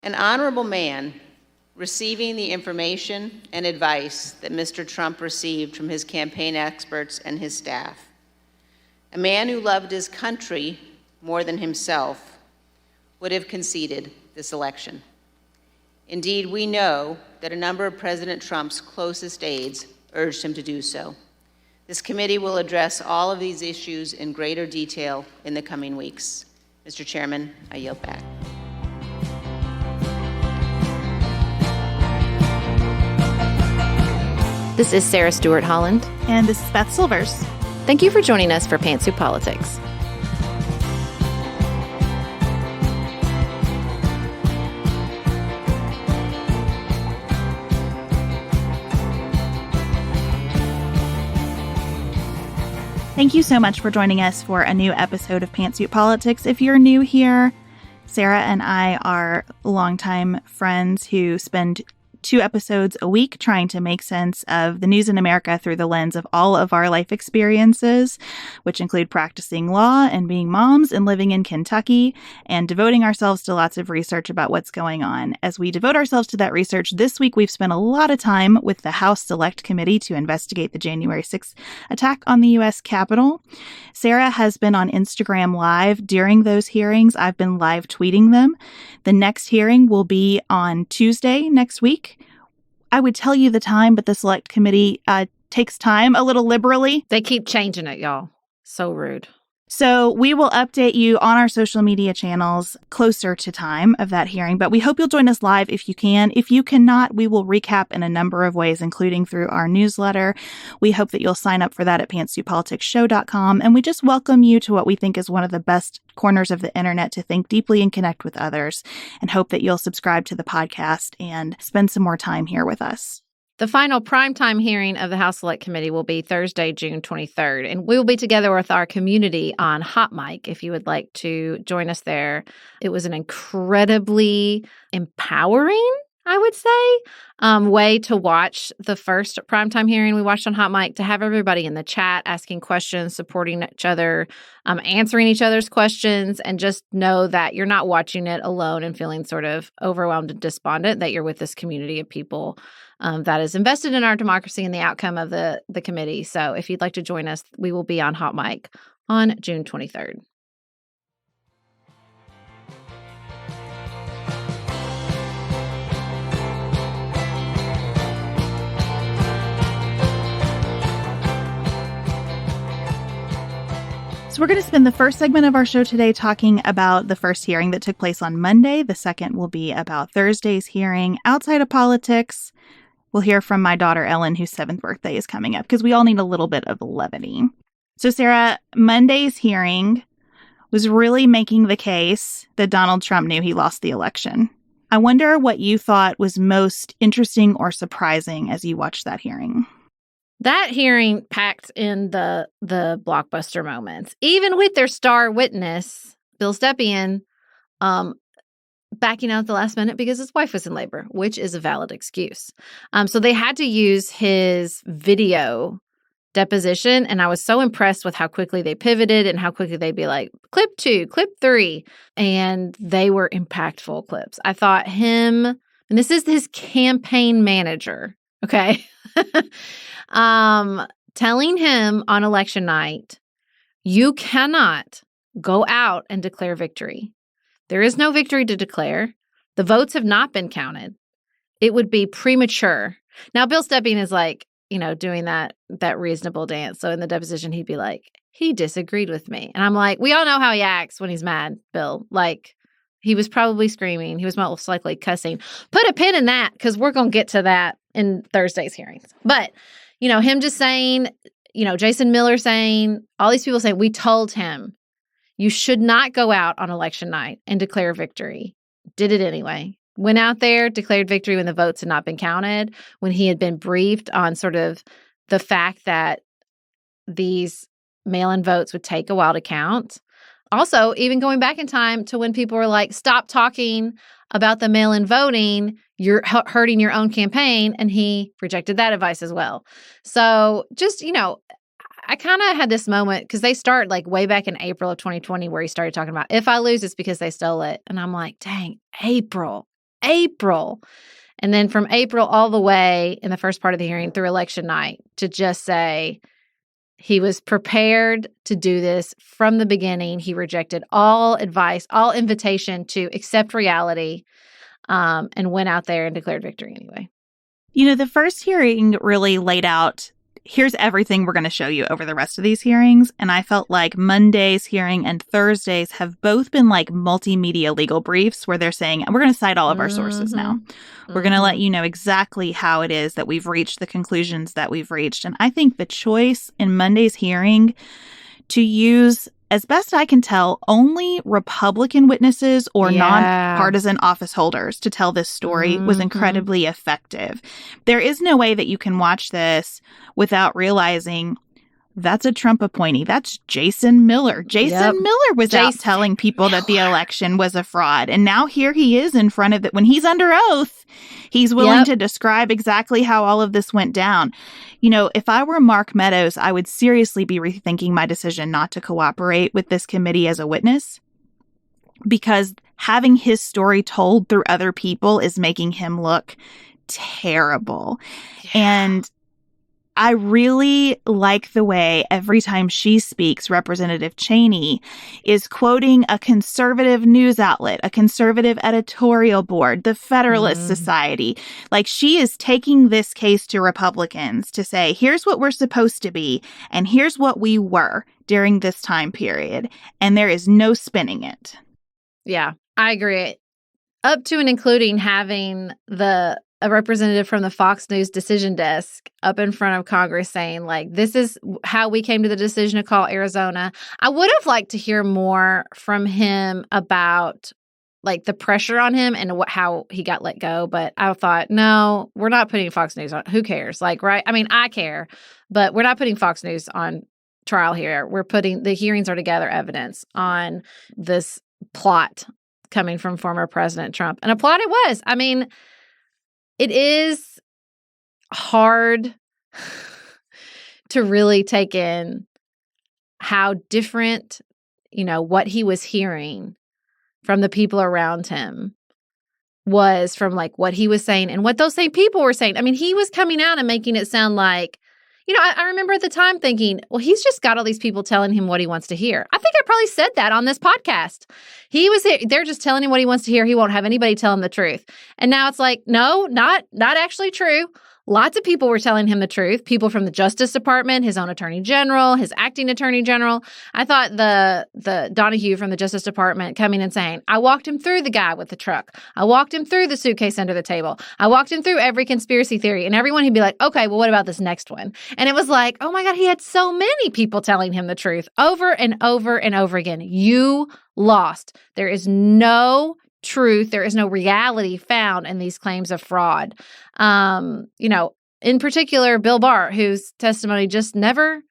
An honorable man receiving the information and advice that Mr. Trump received from his campaign experts and his staff. A man who loved his country more than himself would have conceded this election. Indeed, we know that a number of President Trump's closest aides urged him to do so. This committee will address all of these issues in greater detail in the coming weeks. Mr. Chairman, I yield back. This is Sarah Stewart Holland. And this is Beth Silvers. Thank you for joining us for Pantsuit Politics. Thank you so much for joining us for a new episode of Pantsuit Politics. If you're new here, Sarah and I are longtime friends who spend 2 episodes a week trying to make sense of the news in America through the lens of all of our life experiences, which include practicing law and being moms and living in Kentucky, and devoting ourselves to lots of research about what's going on. As we devote ourselves to that research, this week we've spent a lot of time with the House Select Committee to investigate the January 6th attack on the U.S. Capitol. Sarah has been on Instagram Live during those hearings. I've been live tweeting them. The next hearing will be on Tuesday next week. I would tell you the time, but the Select Committee takes time a little liberally. They keep changing it, y'all. So rude. So we will update you on our social media channels closer to time of that hearing, but we hope you'll join us live if you can. If you cannot, we will recap in a number of ways, including through our newsletter. We hope that you'll sign up for that at pantsuitpoliticsshow.com, and we just welcome you to what we think is one of the best corners of the internet to think deeply and connect with others, and hope that you'll subscribe to the podcast and spend some more time here with us. The final primetime hearing of the House Select Committee will be Thursday, June 23rd, and we will be together with our community on Hot Mic if you would like to join us there. It was an incredibly empowering, I would say, way to watch the first primetime hearing we watched on Hot Mic, to have everybody in the chat asking questions, supporting each other, answering each other's questions, and just know that you're not watching it alone and feeling sort of overwhelmed and despondent, that you're with this community of people that is invested in our democracy and the outcome of the committee. So if you'd like to join us, we will be on Hot Mic on June 23rd. So we're going to spend the first segment of our show today talking about the first hearing that took place on Monday. The second will be about Thursday's hearing. Outside of politics, we'll hear from my daughter Ellen, whose 7th birthday is coming up, because we all need a little bit of levity. So Sarah, Monday's hearing was really making the case that Donald Trump knew he lost the election. I wonder what you thought was most interesting or surprising as you watched that hearing. That hearing packed in the blockbuster moments, even with their star witness, Bill Stepien, backing out at the last minute because his wife was in labor, which is a valid excuse. So they had to use his video deposition, and I was so impressed with how quickly they pivoted and how quickly they'd be like, clip 2, clip 3, and they were impactful clips. I thought him, and this is his campaign manager, okay? Telling him on election night, you cannot go out and declare victory. There is no victory to declare. The votes have not been counted. It would be premature. Now, Bill Stepien is like, doing that reasonable dance. So in the deposition, he'd be like, he disagreed with me. And I'm like, we all know how he acts when he's mad, Bill. Like, he was probably screaming. He was most likely cussing. Put a pin in that, because we're going to get to that in Thursday's hearings. But him just saying, Jason Miller saying, all these people saying, we told him you should not go out on election night and declare victory. Did it anyway. Went out there, declared victory when the votes had not been counted, when he had been briefed on sort of the fact that these mail-in votes would take a while to count. Also, even going back in time to when people were like, stop talking about the mail-in voting, you're hurting your own campaign, and he rejected that advice as well. So just, I kind of had this moment because they start like way back in April of 2020 where he started talking about, if I lose, it's because they stole it. And I'm like, dang, April. April. And then from April all the way in the first part of the hearing through election night to just say he was prepared to do this from the beginning. He rejected all advice, all invitation to accept reality, and went out there and declared victory anyway. You know, the first hearing really laid out, here's everything we're going to show you over the rest of these hearings. And I felt like Monday's hearing and Thursday's have both been like multimedia legal briefs where they're saying, we're going to cite all of our sources now. We're going to let you know exactly how it is that we've reached the conclusions that we've reached. And I think the choice in Monday's hearing to use, as best I can tell, only Republican witnesses or nonpartisan office holders to tell this story was incredibly effective. There is no way that you can watch this without realizing that's a Trump appointee. That's Jason Miller. Jason Miller was out telling people that the election was a fraud. And now here he is in front of it. When he's under oath, he's willing to describe exactly how all of this went down. You know, if I were Mark Meadows, I would seriously be rethinking my decision not to cooperate with this committee as a witness, because having his story told through other people is making him look terrible. And I really like the way every time she speaks, Representative Cheney is quoting a conservative news outlet, a conservative editorial board, the Federalist Society. Like, she is taking this case to Republicans to say, here's what we're supposed to be, and here's what we were during this time period. And there is no spinning it. Yeah, I agree. Up to and including having a representative from the Fox News decision desk up in front of Congress saying, like, this is how we came to the decision to call Arizona. I would have liked to hear more from him about, like, the pressure on him and how he got let go. But I thought, no, we're not putting Fox News on. Who cares? Like, right? I mean, I care, but we're not putting Fox News on trial here. We're putting the hearings are to gather evidence on this plot coming from former President Trump. And a plot it was. I mean, it is hard to really take in how different, you know, what he was hearing from the people around him was from, like, what he was saying and what those same people were saying. I mean, he was coming out and making it sound like, you know, I remember at the time thinking, well, he's just got all these people telling him what he wants to hear. I think I probably said that on this podcast. They're just telling him what he wants to hear. He won't have anybody tell him the truth. And now it's like, no, not actually true. Lots of people were telling him the truth. People from the Justice Department, his own Attorney General, his acting Attorney General. I thought the Donahue from the Justice Department coming and saying, I walked him through the guy with the truck. I walked him through the suitcase under the table. I walked him through every conspiracy theory. And everyone, he'd be like, okay, well, what about this next one? And it was like, oh my God, he had so many people telling him the truth over and over and over again. You lost. There is no truth. There is no reality found in these claims of fraud. You know, in particular, Bill Barr, whose testimony just never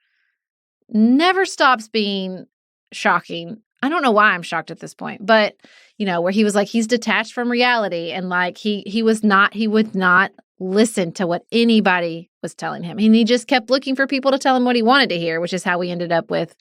stops being shocking. I don't know why I'm shocked at this point, but, you know, where he was like, he's detached from reality, and like he would not listen to what anybody was telling him. And he just kept looking for people to tell him what he wanted to hear, which is how we ended up with,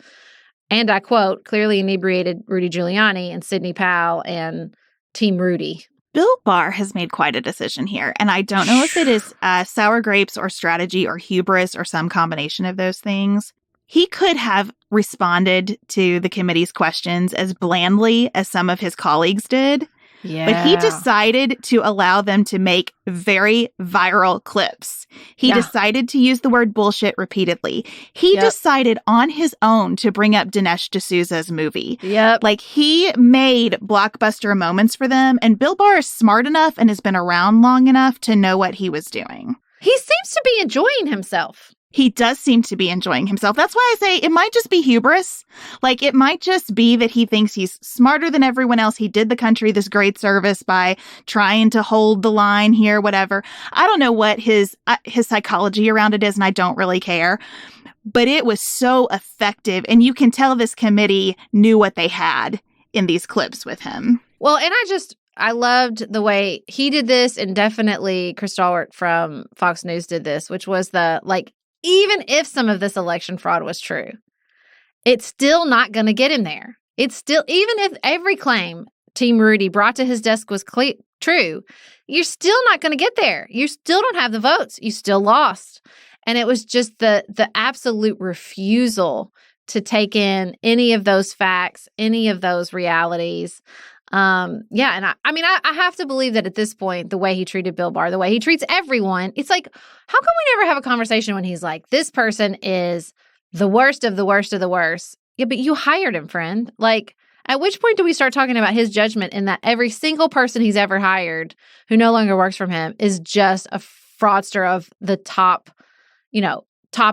and I quote, clearly inebriated Rudy Giuliani and Sidney Powell and Team Rudy. Bill Barr has made quite a decision here, and I don't know if it is sour grapes or strategy or hubris or some combination of those things. He could have responded to the committee's questions as blandly as some of his colleagues did, but he decided to allow them to make very viral clips. He decided to use the word bullshit repeatedly. He decided on his own to bring up Dinesh D'Souza's movie. Like, he made blockbuster moments for them, and Bill Barr is smart enough and has been around long enough to know what he was doing. He seems to be enjoying himself. He does seem to be enjoying himself. That's why I say it might just be hubris. Like, it might just be that he thinks he's smarter than everyone else. He did the country this great service by trying to hold the line here, whatever. I don't know what his psychology around it is, and I don't really care. But it was so effective, and you can tell this committee knew what they had in these clips with him. Well, and I loved the way he did this, and definitely Chris Stalwart from Fox News did this, which was even if some of this election fraud was true, it's still not going to get him there. It's still, even if every claim Team Rudy brought to his desk was true, you're still not going to get there. You still don't have the votes. You still lost. And it was just the absolute refusal to take in any of those facts, any of those realities. And I have to believe that at this point, the way he treated Bill Barr, the way he treats everyone, it's like, how come we never have a conversation when he's like, this person is the worst of the worst of the worst? Yeah, but you hired him, friend. Like, at which point do we start talking about his judgment in that every single person he's ever hired who no longer works for him is just a fraudster of the top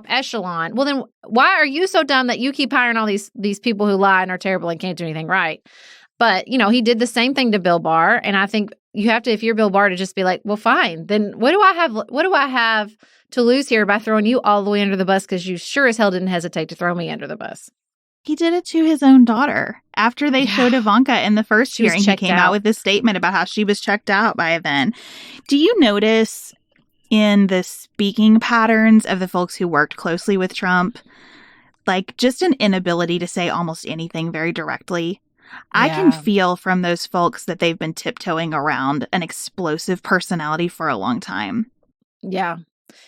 echelon? Well, then why are you so dumb that you keep hiring all these people who lie and are terrible and can't do anything right? But, he did the same thing to Bill Barr. And I think you have to, if you're Bill Barr, to just be like, well, fine. Then what do I have to lose here by throwing you all the way under the bus? Because you sure as hell didn't hesitate to throw me under the bus. He did it to his own daughter. After they showed Ivanka in the first hearing, he came out with this statement about how she was checked out by then. Do you notice in the speaking patterns of the folks who worked closely with Trump, like just an inability to say almost anything very directly? I can feel from those folks that they've been tiptoeing around an explosive personality for a long time. Yeah.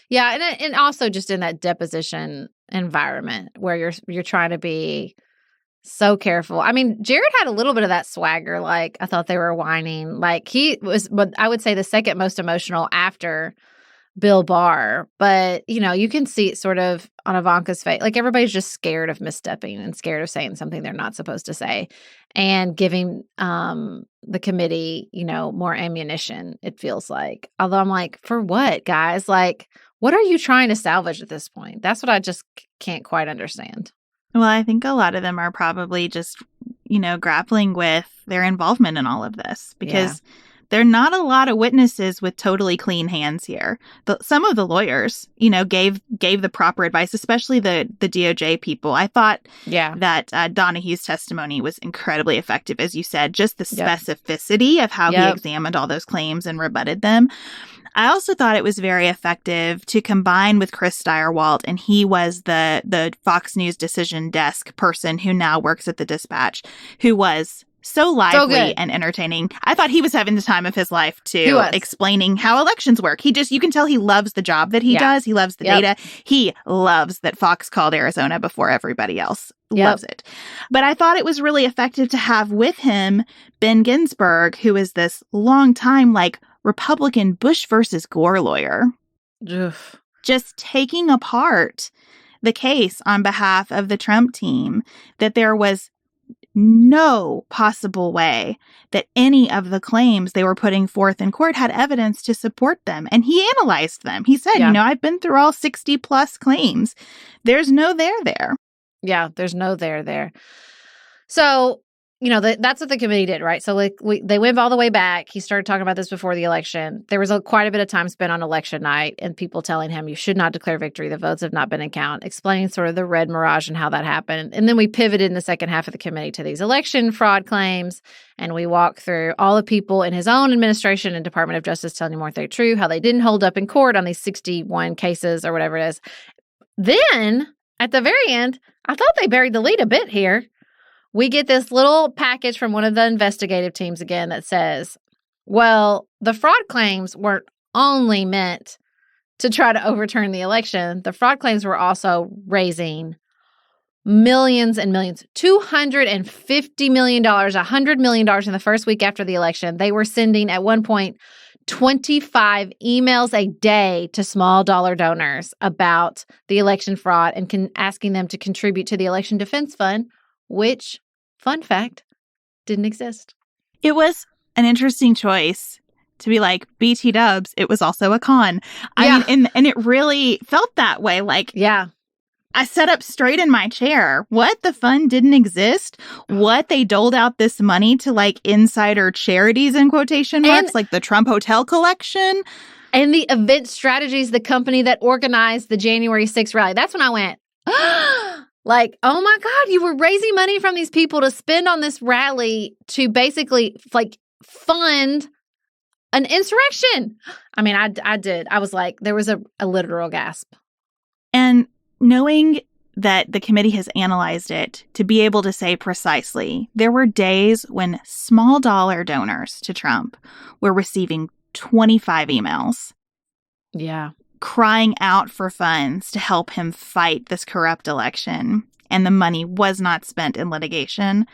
Yeah. And also just in that deposition environment where you're trying to be so careful. I mean, Jared had a little bit of that swagger. Like, I thought they were whining. Like, he was, but I would say the second most emotional after Bill Barr. But, you can see it sort of on Ivanka's face. Like, everybody's just scared of misstepping and scared of saying something they're not supposed to say and giving the committee, more ammunition, it feels like. Although I'm like, for what, guys? Like, what are you trying to salvage at this point? That's what I just can't quite understand. Well, I think a lot of them are probably just, grappling with their involvement in all of this because there are not a lot of witnesses with totally clean hands here. Some of the lawyers, gave the proper advice, especially the DOJ people. I thought that Donahue's testimony was incredibly effective, as you said, just the specificity of how he examined all those claims and rebutted them. I also thought it was very effective to combine with Chris Steyerwalt, and he was the Fox News decision desk person who now works at the Dispatch, who was so lively and entertaining. I thought he was having the time of his life too, explaining how elections work. You can tell he loves the job that he does. He loves the data. He loves that Fox called Arizona before everybody else. Loves it. But I thought it was really effective to have with him Ben Ginsburg, who is this long time, Republican Bush versus Gore lawyer. Oof. Just taking apart the case on behalf of the Trump team, that there was no possible way that any of the claims they were putting forth in court had evidence to support them. And he analyzed them. He said, I've been through all 60 plus claims. There's no there. Yeah, there's no there. So, that's what the committee did, right? So they went all the way back. He started talking about this before the election. There was quite a bit of time spent on election night and people telling him, you should not declare victory. The votes have not been in count, explaining sort of the red mirage and how that happened. And then we pivoted in the second half of the committee to these election fraud claims. And we walked through all the people in his own administration and Department of Justice telling him weren't they true, how they didn't hold up in court on these 61 cases or whatever it is. Then at the very end, I thought they buried the lead a bit here. We get this little package from one of the investigative teams again that says, well, the fraud claims weren't only meant to try to overturn the election. The fraud claims were also raising millions and millions, $250 million, $100 million in the first week after the election. They were sending at one point 25 emails a day to small dollar donors about the election fraud and asking them to contribute to the election defense fund, which, fun fact, didn't exist. It was an interesting choice to be like, BT dubs, it was also a con. I mean, and it really felt that way. I sat up straight in my chair. What? The fund didn't exist? What? They doled out this money to insider charities in quotation marks, like the Trump Hotel collection? And the event strategies, the company that organized the January 6th rally. That's when I went, oh my God, you were raising money from these people to spend on this rally to basically fund an insurrection. I mean, I did. I was like, there was a literal gasp. And knowing that the committee has analyzed it to be able to say precisely, there were days when small dollar donors to Trump were receiving 25 emails. Yeah. Crying out for funds to help him fight this corrupt election. And the money was not spent in litigation.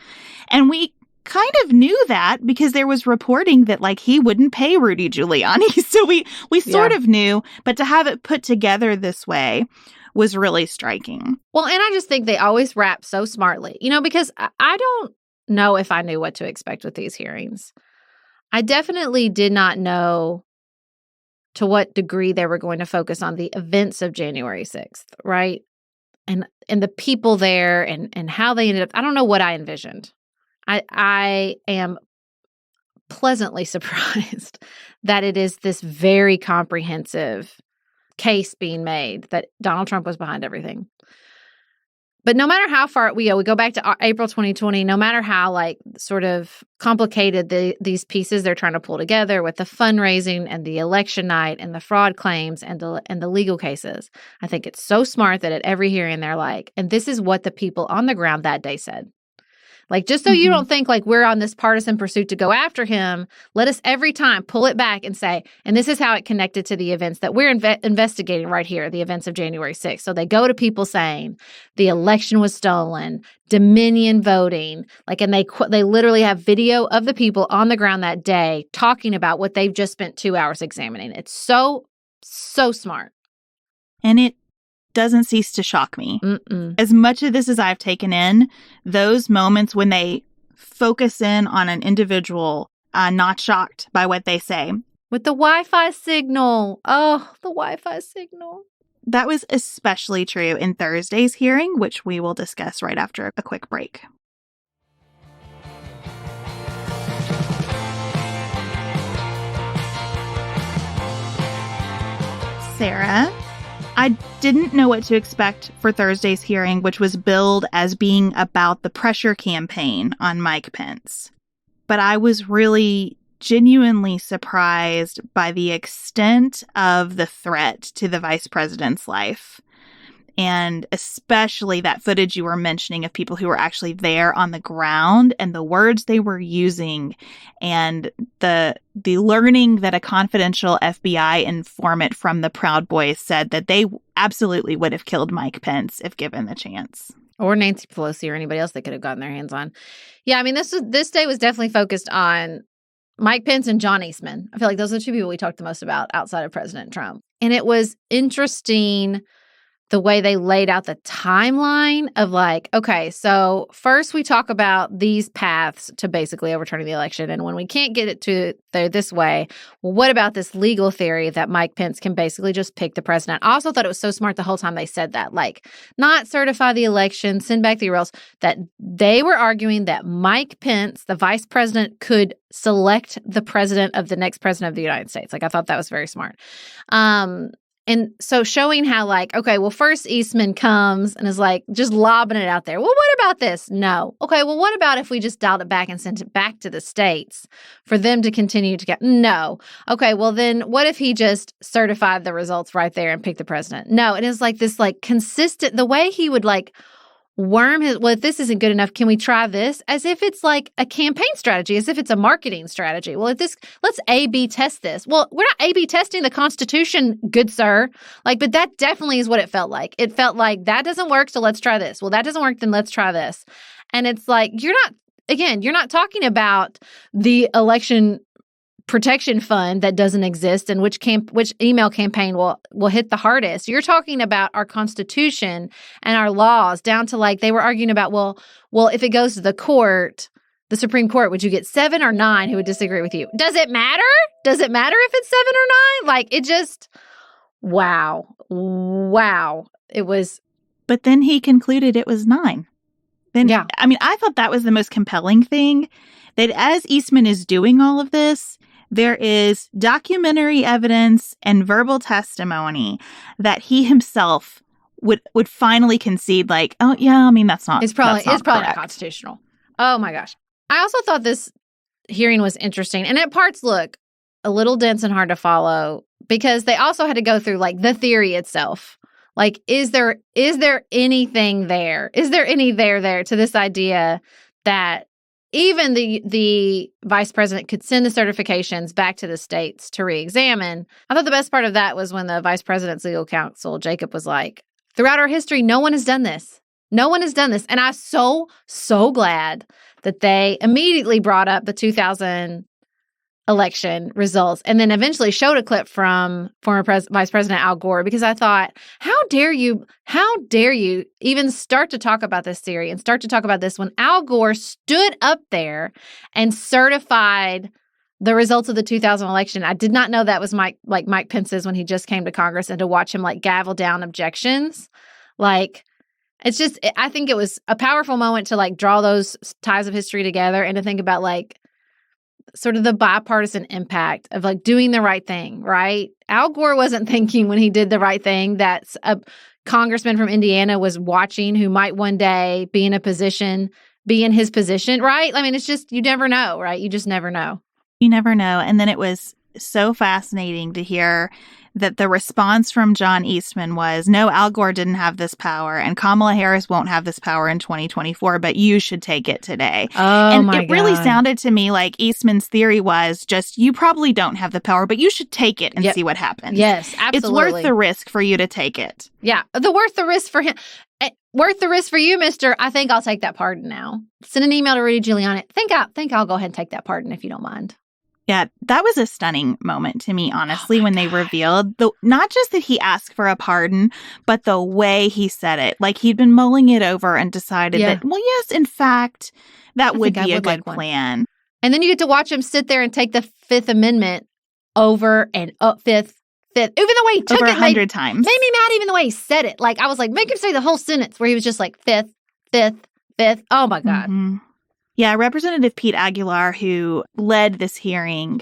And we kind of knew that because there was reporting that like he wouldn't pay Rudy Giuliani. So we sort of knew, but to have it put together this way was really striking. Well, and I just think they always wrap so smartly, because I don't know if I knew what to expect with these hearings. I definitely did not know to what degree they were going to focus on the events of January 6th, right? And the people there and how they ended up. I don't know what I envisioned. I am pleasantly surprised that it is this very comprehensive case being made that Donald Trump was behind everything. But no matter how far we go back to April 2020, no matter how like sort of complicated these pieces they're trying to pull together with the fundraising and the election night and the fraud claims and the legal cases, I think it's so smart that at every hearing they're like, and this is what the people on the ground that day said. Like, just so you don't think like we're on this partisan pursuit to go after him, let us every time pull it back and say, and this is how it connected to the events that we're investigating right here, the events of January 6th. So they go to people saying the election was stolen, Dominion voting, like, and they literally have video of the people on the ground that day talking about what they've just spent 2 hours examining. It's so smart. And it doesn't cease to shock me. As much of this as I've taken in, those moments when they focus in on an individual, not shocked by what they say. With the Wi-Fi signal. Oh, the Wi-Fi signal. That was especially true in Thursday's hearing, which we will discuss right after a quick break. Sarah, I didn't know what to expect for Thursday's hearing, which was billed as being about the pressure campaign on Mike Pence. But I was really genuinely surprised by the extent of the threat to the vice president's life. And especially that footage you were mentioning of people who were actually there on the ground and the words they were using and the learning that a confidential FBI informant from the Proud Boys said that they absolutely would have killed Mike Pence if given the chance. Or Nancy Pelosi or anybody else they could have gotten their hands on. Yeah, I mean, this day was definitely focused on Mike Pence and John Eastman. I feel like those are the two people we talked the most about outside of President Trump. And it was interesting the way they laid out the timeline of like, okay, so first we talk about these paths to basically overturning the election. And when we can't get it to there this way, well, what about this legal theory that Mike Pence can basically just pick the president? I also thought it was so smart the whole time they said that, like, not certify the election, send back the results, that they were arguing that Mike Pence, the vice president, could select the president of the next president of the United States. Like, I thought that was very smart. And so showing how like, okay, well, first Eastman comes and is like just lobbing it out there. Well, what about this? No. Okay, well, what about if we just dialed it back and sent it back to the states for them to continue to get? No. Okay, well, then what if he just certified the results right there and picked the president? No. It is like this like consistent, the way he would like worm his, well, if this isn't good enough, can we try this? As if it's like a campaign strategy, as if it's a marketing strategy. Well, if this, let's A/B test this. Well, we're not A/B testing the Constitution, good sir. Like, but that definitely is what it felt like. It felt like that doesn't work, so let's try this. Well, that doesn't work, then let's try this. And it's like, you're not talking about the election protection fund that doesn't exist and which email campaign will hit the hardest. You're talking about our Constitution and our laws down to like they were arguing about, well, if it goes to the court, the Supreme Court, would you get 7 or 9 who would disagree with you? Does it matter? Does it matter if it's 7 or 9? Like it just, wow. It was. But then he concluded it was 9. Then, yeah. I mean, I thought that was the most compelling thing, that as Eastman is doing all of this, there is documentary evidence and verbal testimony that he himself would finally concede, like, oh yeah, I mean that's not. It's probably not constitutional. Oh my gosh! I also thought this hearing was interesting, and at parts look a little dense and hard to follow because they also had to go through like the theory itself. Like, is there anything there? Is there any there to this idea that even the vice president could send the certifications back to the states to reexamine? I thought the best part of that was when the vice president's legal counsel, Jacob, was like, throughout our history, no one has done this. No one has done this. And I'm so glad that they immediately brought up the 2000 election results and then eventually showed a clip from former Vice President Al Gore, because I thought, how dare you even start to talk about this theory and start to talk about this when Al Gore stood up there and certified the results of the 2000 election. I did not know that was Mike Pence's when he just came to Congress, and to watch him like gavel down objections. Like, it's just, I think it was a powerful moment to like draw those ties of history together and to think about like sort of the bipartisan impact of like doing the right thing, right? Al Gore wasn't thinking when he did the right thing that a congressman from Indiana was watching who might one day be in his position, right? I mean, it's just, you never know, right? You just never know. You never know. And then it was so fascinating to hear that the response from John Eastman was, no, Al Gore didn't have this power, and Kamala Harris won't have this power in 2024, but you should take it today. Oh, and my it really God. sounded to me like Eastman's theory was just, you probably don't have the power, but you should take it and Yep. see what happens. Yes, absolutely. It's worth the risk for you to take it. Yeah, worth the risk for him. Worth the risk for you, mister. I think I'll take that pardon now. Send an email to Rudy Giuliani. Think I'll go ahead and take that pardon if you don't mind. Yeah, that was a stunning moment to me, honestly, when they God. revealed not just that he asked for a pardon, but the way he said it. Like he'd been mulling it over and decided that, well, yes, in fact, that would be a good plan. And then you get to watch him sit there and take the Fifth Amendment over and up, fifth. Even the way he took over it 100 times. made me mad. Even the way he said it, like I was like, make him say the whole sentence where he was just like fifth. Oh my God. Mm-hmm. Yeah, Representative Pete Aguilar, who led this hearing,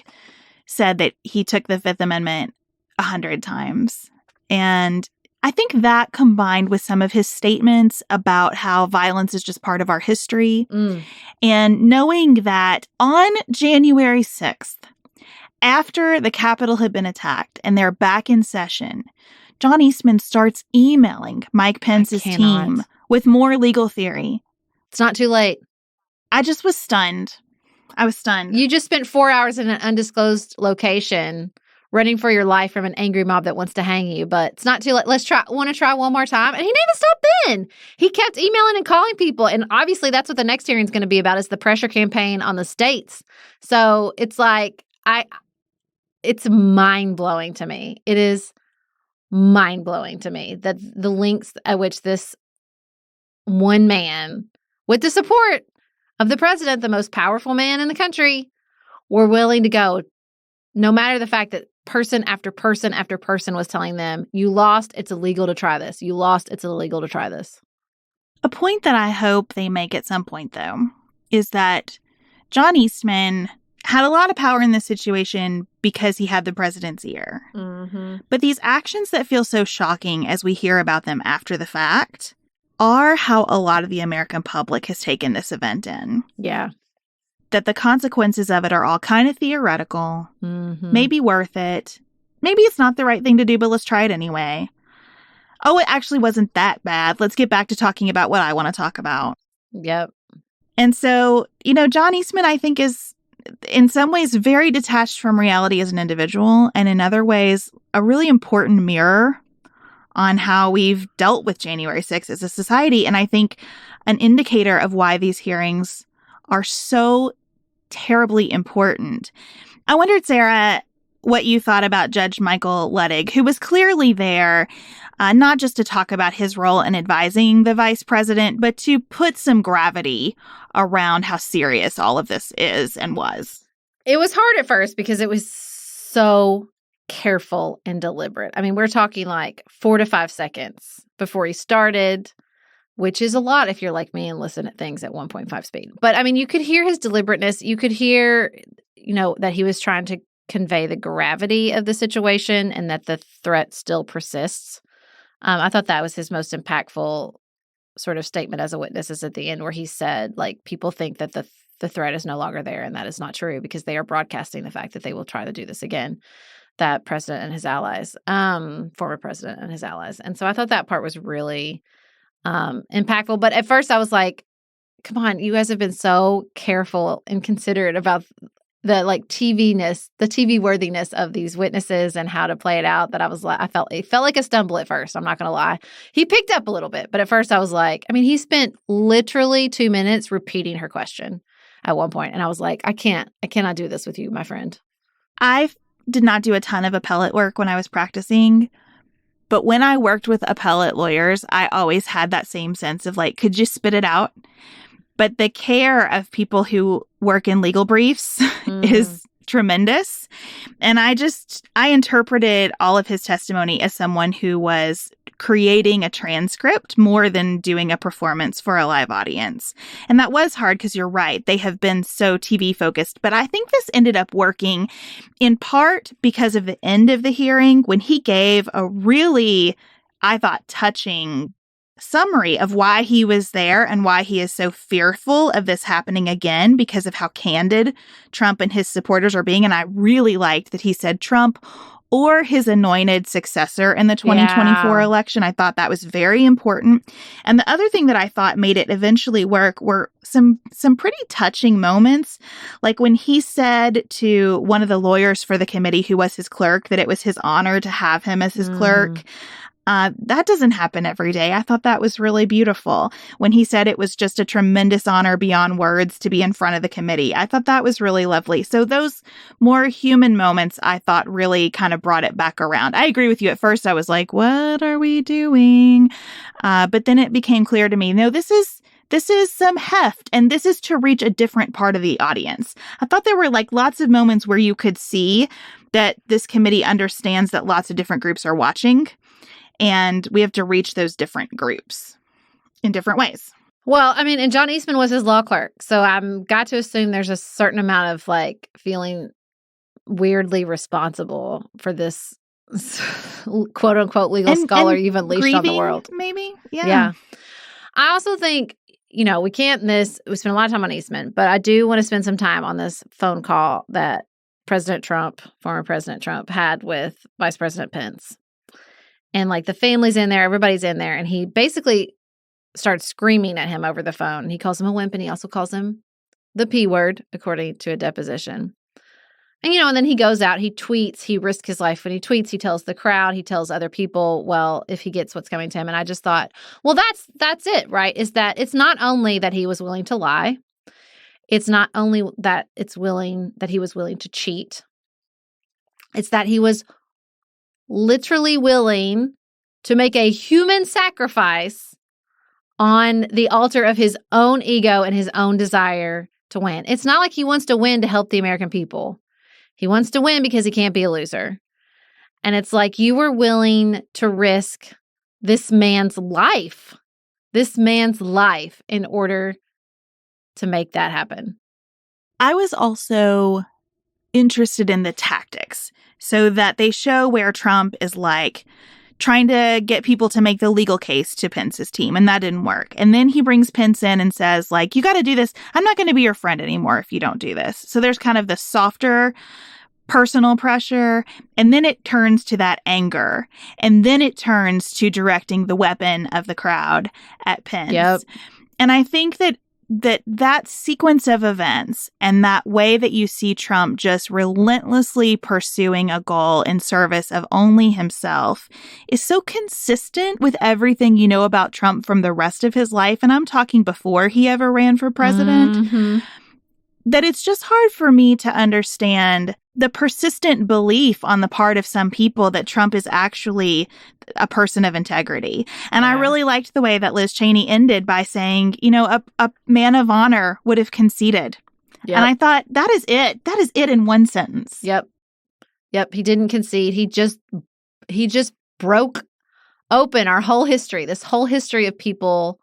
said that he took the Fifth Amendment 100 times. And I think that combined with some of his statements about how violence is just part of our history, and knowing that on January 6th, after the Capitol had been attacked and they're back in session, John Eastman starts emailing Mike Pence's team with more legal theory. It's not too late. I just was stunned. I was stunned. You just spent 4 hours in an undisclosed location running for your life from an angry mob that wants to hang you, but it's not too late. Want to try one more time? And he didn't even stop then. He kept emailing and calling people. And obviously that's what the next hearing is going to be about, is the pressure campaign on the states. So it's like, it's mind-blowing to me. It is mind-blowing to me that the lengths at which this one man, with the support of the president, the most powerful man in the country, were willing to go, no matter the fact that person after person after person was telling them, you lost, it's illegal to try this. You lost, it's illegal to try this. A point that I hope they make at some point, though, is that John Eastman had a lot of power in this situation because he had the president's ear. Mm-hmm. But these actions that feel so shocking as we hear about them after the fact are how a lot of the American public has taken this event in. Yeah. That the consequences of it are all kind of theoretical, Mm-hmm. maybe worth it. Maybe it's not the right thing to do, but let's try it anyway. Oh, it actually wasn't that bad. Let's get back to talking about what I want to talk about. Yep. And so, John Eastman, I think, is in some ways very detached from reality as an individual, and in other ways, a really important mirror on how we've dealt with January 6th as a society. And I think an indicator of why these hearings are so terribly important. I wondered, Sarah, what you thought about Judge Michael Luttig, who was clearly there, not just to talk about his role in advising the vice president, but to put some gravity around how serious all of this is and was. It was hard at first because it was so careful and deliberate. I mean, we're talking like 4 to 5 seconds before he started, which is a lot if you're like me and listen at things at 1.5 speed. But I mean, you could hear his deliberateness. You could hear, that he was trying to convey the gravity of the situation and that the threat still persists. I thought that was his most impactful sort of statement as a witness, is at the end where he said, like, people think that the threat is no longer there, and that is not true because they are broadcasting the fact that they will try to do this again. that president and his allies, former president and his allies. And so I thought that part was really impactful. But at first I was like, come on, you guys have been so careful and considerate about the TV worthiness of these witnesses and how to play it out, that it felt like a stumble at first. I'm not going to lie. He picked up a little bit, but at first I was like, he spent literally 2 minutes repeating her question at one point. And I was like, I cannot do this with you, my friend. I did not do a ton of appellate work when I was practicing, but when I worked with appellate lawyers, I always had that same sense of like, could you spit it out? But the care of people who work in legal briefs is tremendous. And I interpreted all of his testimony as someone who was creating a transcript more than doing a performance for a live audience. And that was hard because you're right. They have been so TV focused. But I think this ended up working in part because of the end of the hearing when he gave a really, I thought, touching summary of why he was there and why he is so fearful of this happening again because of how candid Trump and his supporters are being. And I really liked that he said Trump or his anointed successor in the 2024 election. I thought that was very important. And the other thing that I thought made it eventually work were some pretty touching moments. Like when he said to one of the lawyers for the committee who was his clerk that it was his honor to have him as his clerk. That doesn't happen every day. I thought that was really beautiful. When he said it was just a tremendous honor beyond words to be in front of the committee, I thought that was really lovely. So those more human moments, I thought really kind of brought it back around. I agree with you. At first, I was like, what are we doing? But then it became clear to me, no, this is some heft, and this is to reach a different part of the audience. I thought there were like lots of moments where you could see that this committee understands that lots of different groups are watching. And we have to reach those different groups in different ways. Well, and John Eastman was his law clerk. So I've got to assume there's a certain amount of like feeling weirdly responsible for this quote unquote legal scholar you've unleashed on the world. Maybe. Yeah. I also think, we can't miss, we spent a lot of time on Eastman, but I do want to spend some time on this phone call that former President Trump had with Vice President Pence. And like the family's in there, everybody's in there. And he basically starts screaming at him over the phone. He calls him a wimp and he also calls him the P word, according to a deposition. And, and then he goes out, he tweets, he risks his life when he tweets, he tells the crowd, he tells other people, well, if he gets what's coming to him. And I just thought, well, that's it, right? Is that it's not only that he was willing to lie. It's not only that he was willing to cheat. It's that he was literally willing to make a human sacrifice on the altar of his own ego and his own desire to win. It's not like he wants to win to help the American people. He wants to win because he can't be a loser. And it's like you were willing to risk this man's life in order to make that happen. I was also interested in the tactics so that they show where Trump is like trying to get people to make the legal case to Pence's team, and that didn't work. And then he brings Pence in and says, like, you got to do this. I'm not going to be your friend anymore if you don't do this. So there's kind of the softer personal pressure, and then it turns to that anger, and then it turns to directing the weapon of the crowd at Pence. Yep. And I think that sequence of events and that way that you see Trump just relentlessly pursuing a goal in service of only himself is so consistent with everything you know about Trump from the rest of his life. And I'm talking before he ever ran for president, that it's just hard for me to understand the persistent belief on the part of some people that Trump is actually a person of integrity. And I really liked the way that Liz Cheney ended by saying, a man of honor would have conceded. Yep. And I thought, that is it. That is it in one sentence. Yep. He didn't concede. He just broke open our whole history, this whole history of people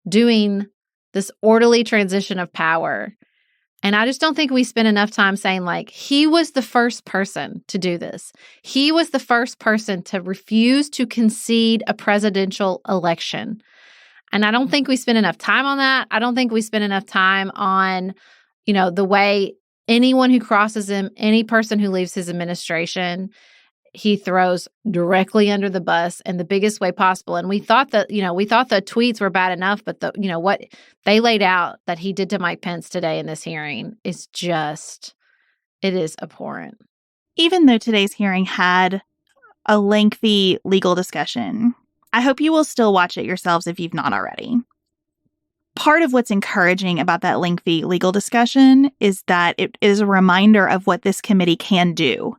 doing this orderly transition of power. And I just don't think we spend enough time saying, like, he was the first person to do this. He was the first person to refuse to concede a presidential election. And I don't think we spend enough time on that. I don't think we spend enough time on, the way anyone who crosses him, any person who leaves his administration, he throws directly under the bus in the biggest way possible. And we thought the tweets were bad enough, but what they laid out that he did to Mike Pence today in this hearing is just, it is abhorrent. Even though today's hearing had a lengthy legal discussion, I hope you will still watch it yourselves if you've not already. Part of what's encouraging about that lengthy legal discussion is that it is a reminder of what this committee can do.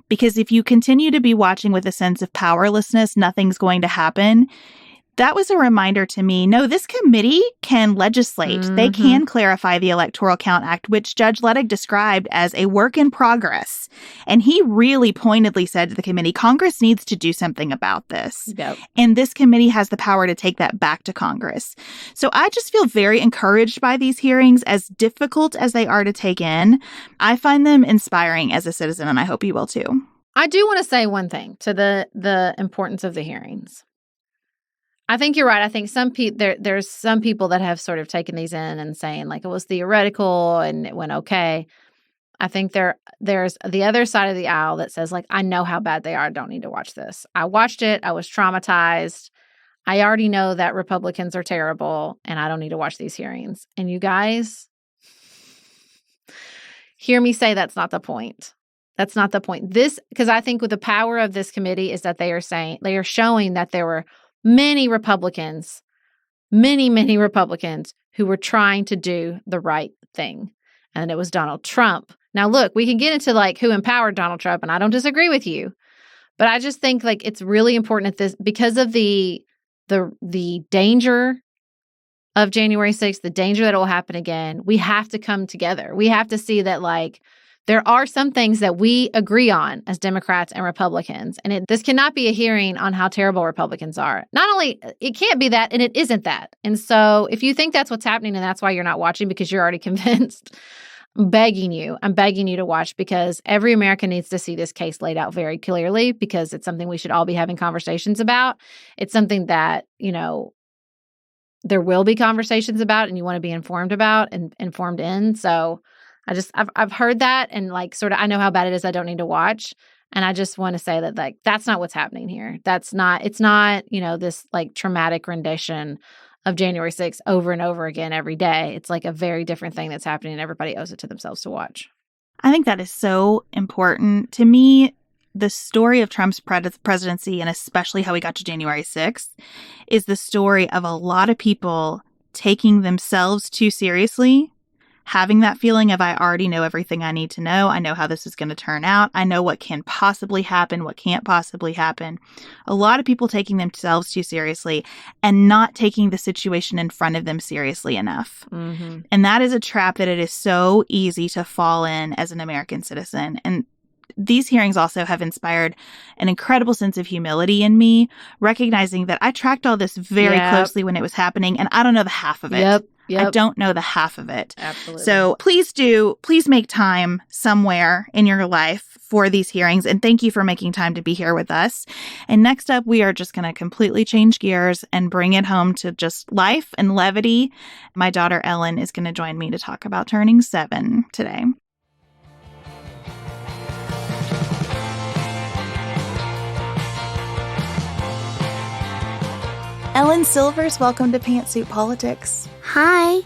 Because if you continue to be watching with a sense of powerlessness, nothing's going to happen. That was a reminder to me, no, this committee can legislate. Mm-hmm. They can clarify the Electoral Count Act, which Judge Luttig described as a work in progress. And he really pointedly said to the committee, Congress needs to do something about this. Yep. And this committee has the power to take that back to Congress. So I just feel very encouraged by these hearings, as difficult as they are to take in. I find them inspiring as a citizen, and I hope you will too. I do want to say one thing to the importance of the hearings. I think you're right. I think there's some people that have sort of taken these in and saying like it was theoretical and it went okay. I think there's the other side of the aisle that says like, I know how bad they are. I don't need to watch this. I watched it. I was traumatized. I already know that Republicans are terrible and I don't need to watch these hearings. And you guys hear me say that's not the point. That's not the point. Because I think with the power of this committee is that they are showing that there were many Republicans who were trying to do the right thing. And it was Donald Trump. Now, look, we can get into like who empowered Donald Trump, and I don't disagree with you. But I just think like it's really important at this because of the danger of January 6th, the danger that it will happen again. We have to come together. We have to see that like there are some things that we agree on as Democrats and Republicans, and this cannot be a hearing on how terrible Republicans are. Not only, it can't be that, and it isn't that. And so if you think that's what's happening and that's why you're not watching because you're already convinced, I'm begging you to watch because every American needs to see this case laid out very clearly because it's something we should all be having conversations about. It's something that, there will be conversations about and you want to be informed about and informed in. So I've heard that and like sort of I know how bad it is. I don't need to watch. And I just want to say that like that's not what's happening here. It's not, this like traumatic rendition of January 6th over and over again every day. It's like a very different thing that's happening and everybody owes it to themselves to watch. I think that is so important. To me, the story of Trump's presidency and especially how he got to January 6th is the story of a lot of people taking themselves too seriously, having that feeling of I already know everything I need to know. I know how this is going to turn out. I know what can possibly happen, what can't possibly happen. A lot of people taking themselves too seriously and not taking the situation in front of them seriously enough. Mm-hmm. And that is a trap that it is so easy to fall in as an American citizen. And these hearings also have inspired an incredible sense of humility in me, recognizing that I tracked all this very closely when it was happening, and I don't know the half of it. Yep. I don't know the half of it. Absolutely. So please make time somewhere in your life for these hearings. And thank you for making time to be here with us. And next up, we are just going to completely change gears and bring it home to just life and levity. My daughter Ellen is going to join me to talk about turning 7 today. Ellen Silvers, welcome to Pantsuit Politics. Hi.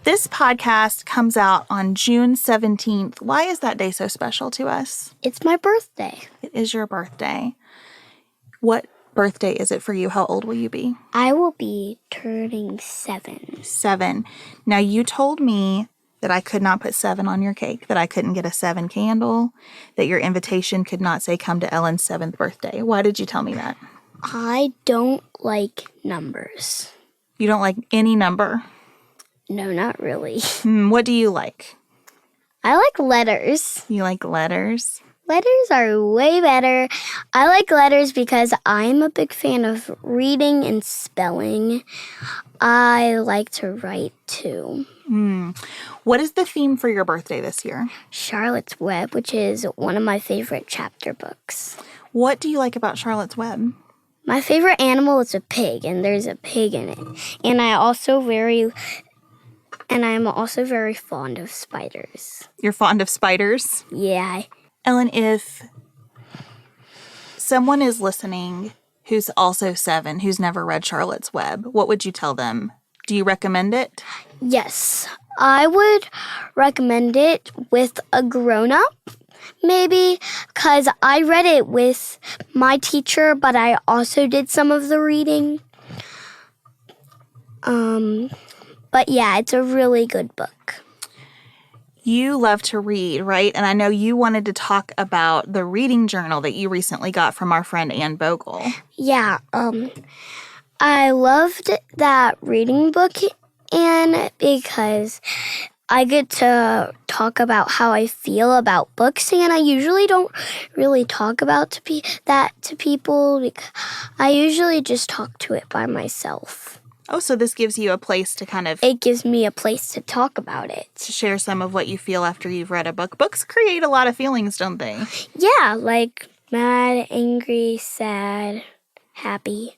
This podcast comes out on June 17th. Why is that day so special to us? It's my birthday. It is your birthday. What birthday is it for you? How old will you be? I will be turning 7. 7. Now, you told me that I could not put 7 on your cake, that I couldn't get a 7 candle, that your invitation could not say, come to Ellen's 7th birthday. Why did you tell me that? I don't like numbers. You don't like any number? No, not really. What do you like? I like letters. You like letters? Letters are way better. I like letters because I'm a big fan of reading and spelling. I like to write too. What is the theme for your birthday this year? Charlotte's Web, which is one of my favorite chapter books. What do you like about Charlotte's Web? My favorite animal is a pig, and there's a pig in it. And I also very And I'm also very fond of spiders. You're fond of spiders? Yeah. Ellen, if someone is listening who's also 7, who's never read Charlotte's Web, what would you tell them? Do you recommend it? Yes, I would recommend it with a grown-up, maybe, because I read it with my teacher, but I also did some of the reading. But yeah, it's a really good book. You love to read, right? And I know you wanted to talk about the reading journal that you recently got from our friend Ann Bogle. Yeah, I loved that reading book, and because I get to talk about how I feel about books, and I usually don't really talk about that to people. I usually just talk to it by myself. Oh, so this gives you a place to kind of It gives me a place to talk about it. to share some of what you feel after you've read a book. Books create a lot of feelings, don't they? Yeah, like mad, angry, sad, happy.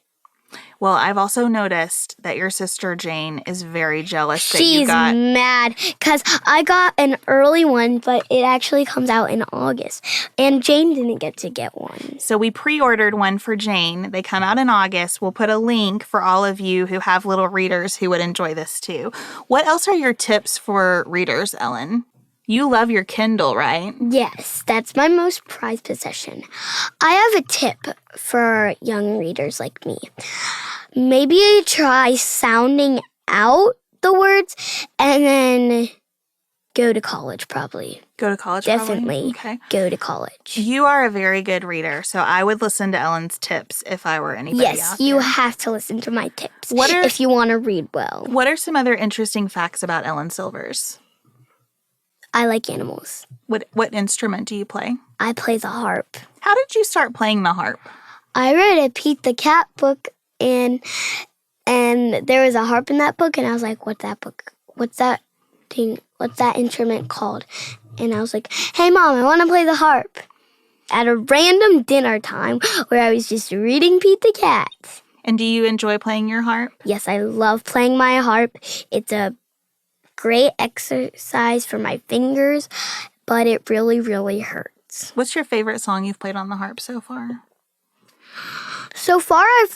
Well, I've also noticed that your sister Jane is very jealous that you She's got... mad because I got an early one, but it actually comes out in August. And Jane didn't get to get one. So we pre-ordered one for Jane. They come out in August. We'll put a link for all of you who have little readers who would enjoy this too. What else are your tips for readers, Ellen? You love your Kindle, right? Yes, that's my most prized possession. I have a tip for young readers like me. Maybe try sounding out the words and then go to college probably. Go to college, Definitely probably? Okay. go to college. You are a very good reader, so I would listen to Ellen's tips if I were anybody Yes, out you there. have to listen to my tips What are- if you want to read well. What are some other interesting facts about Ellen Silvers? I like animals. What instrument do you play? I play the harp. How did you start playing the harp? I read a Pete the Cat book, and there was a harp in that book, and I was like, what's that book? What's that thing? What's that instrument called? And I was like, hey, Mom, I want to play the harp. At a random dinner time where I was just reading Pete the Cat. And do you enjoy playing your harp? Yes, I love playing my harp. It's a great exercise for my fingers, but it really, really hurts. What's your favorite song you've played on the harp so far? So far, I've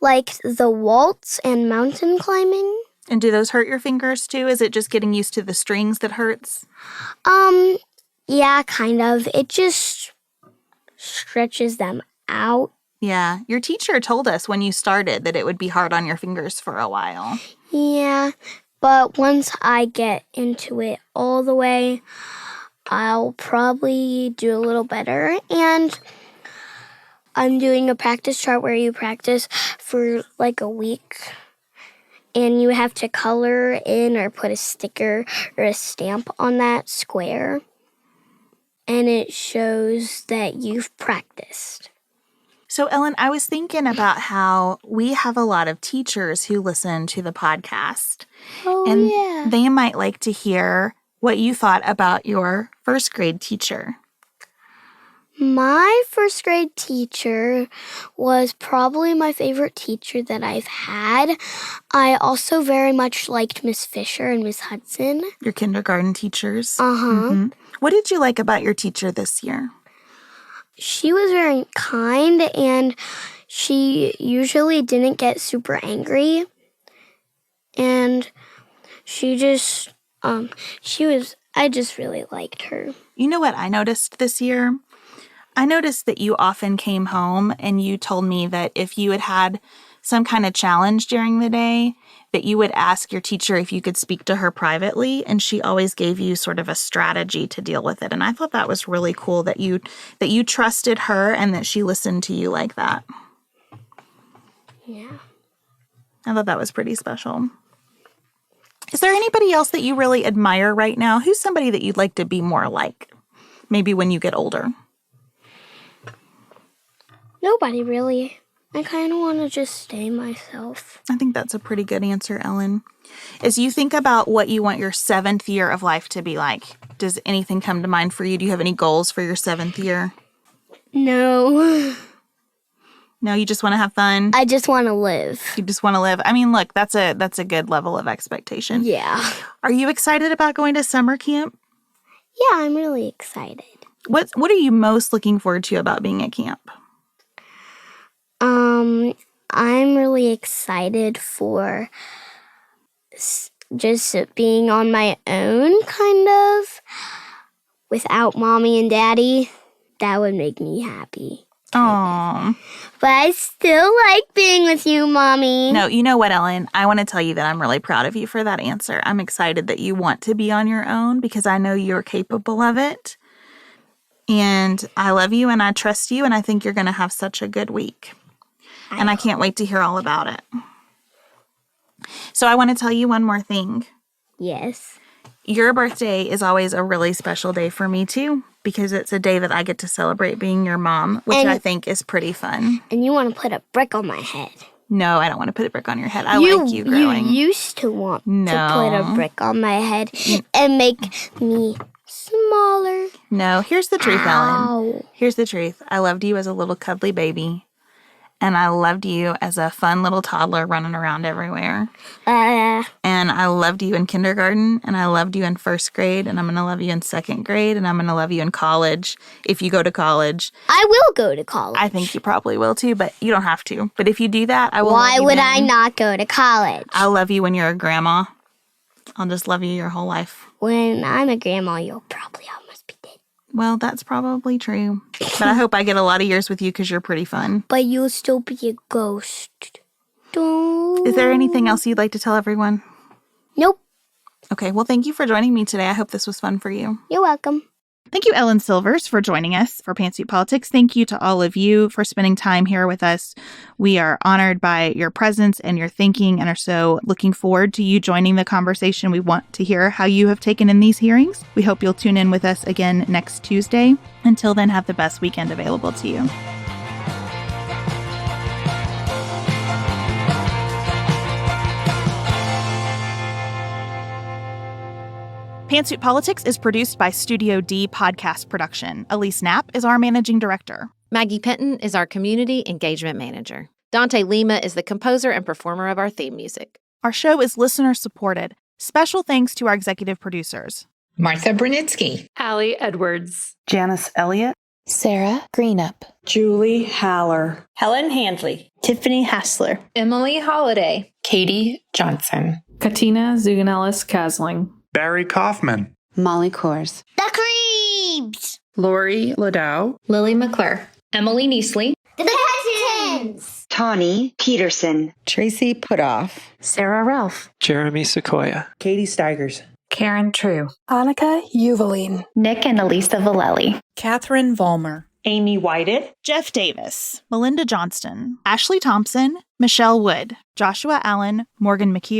liked the waltz and mountain climbing. And do those hurt your fingers too? Is it just getting used to the strings that hurts? Yeah, kind of. It just stretches them out. Yeah. Your teacher told us when you started that it would be hard on your fingers for a while. Yeah, but once I get into it all the way, I'll probably do a little better. And I'm doing a practice chart where you practice for like a week. And you have to color in or put a sticker or a stamp on that square. And it shows that you've practiced. So, Ellen, I was thinking about how we have a lot of teachers who listen to the podcast. Oh, And yeah. they might like to hear what you thought about your first grade teacher. My first grade teacher was probably my favorite teacher that I've had. I also very much liked Miss Fisher and Miss Hudson. Your kindergarten teachers. Uh-huh. What did you like about your teacher this year? She was very kind, and she usually didn't get super angry. And she just, I just really liked her. You know what I noticed this year? I noticed that you often came home and you told me that if you had had some kind of challenge during the day, that you would ask your teacher if you could speak to her privately, and she always gave you sort of a strategy to deal with it. And I thought that was really cool that you trusted her and that she listened to you like that. Yeah. I thought that was pretty special. Is there anybody else that you really admire right now? Who's somebody that you'd like to be more like, maybe when you get older? Nobody really. I kind of want to just stay myself. I think that's a pretty good answer, Ellen. As you think about what you want your 7th year of life to be like, does anything come to mind for you? Do you have any goals for your 7th year? No. No, you just want to have fun? I just want to live. You just want to live. I mean, look, that's a good level of expectation. Yeah. Are you excited about going to summer camp? Yeah, I'm really excited. What are you most looking forward to about being at camp? I'm really excited for just being on my own, kind of, without mommy and daddy. That would make me happy. Aww. But I still like being with you, Mommy. No, you know what, Ellen? I want to tell you that I'm really proud of you for that answer. I'm excited that you want to be on your own because I know you're capable of it. And I love you and I trust you and I think you're going to have such a good week. And I can't wait to hear all about it. So I want to tell you one more thing. Yes. Your birthday is always a really special day for me, too, because it's a day that I get to celebrate being your mom, which I think is pretty fun. And you want to put a brick on my head. No, I don't want to put a brick on your head. I like you growing. You used to want to put a brick on my head and make me smaller. No, here's the truth, Ellen. Ow. Here's the truth. I loved you as a little cuddly baby. And I loved you as a fun little toddler running around everywhere. And I loved you in kindergarten, and I loved you in first grade, and I'm going to love you in second grade, and I'm going to love you in college if you go to college. I will go to college. I think you probably will too, but you don't have to. But if you do that, I will love Why you would then. I not go to college? I'll love you when you're a grandma. I'll just love you your whole life. When I'm a grandma, you'll probably almost be dead. Well, that's probably true. But I hope I get a lot of years with you because you're pretty fun. But you'll still be a ghost. Is there anything else you'd like to tell everyone? Nope. Okay, well, thank you for joining me today. I hope this was fun for you. You're welcome. Thank you, Ellen Silvers, for joining us for Pantsuit Politics. Thank you to all of you for spending time here with us. We are honored by your presence and your thinking and are so looking forward to you joining the conversation. We want to hear how you have taken in these hearings. We hope you'll tune in with us again next Tuesday. Until then, have the best weekend available to you. Pantsuit Politics is produced by Studio D Podcast Production. Elise Knapp is our managing director. Maggie Penton is our community engagement manager. Dante Lima is the composer and performer of our theme music. Our show is listener supported. Special thanks to our executive producers: Martha Brunitsky, Allie Edwards, Janice Elliott, Sarah Greenup, Julie Haller, Helen Handley, Tiffany Hassler, Emily Holiday, Katie Johnson, Katina Zuganellis-Kasling, Barry Kaufman, Molly Kors, The Creeps! Lori Ladow, Lily McClure, Emily Neasley, The Pettons! Tawny Peterson, Tracy Putoff, Sarah Ralph, Jeremy Sequoia, Katie Steigers, Karen True, Annika Uvaline, Nick and Elisa Vallely, Catherine Vollmer, Amy Whited, Jeff Davis, Melinda Johnston, Ashley Thompson, Michelle Wood, Joshua Allen, Morgan McHugh,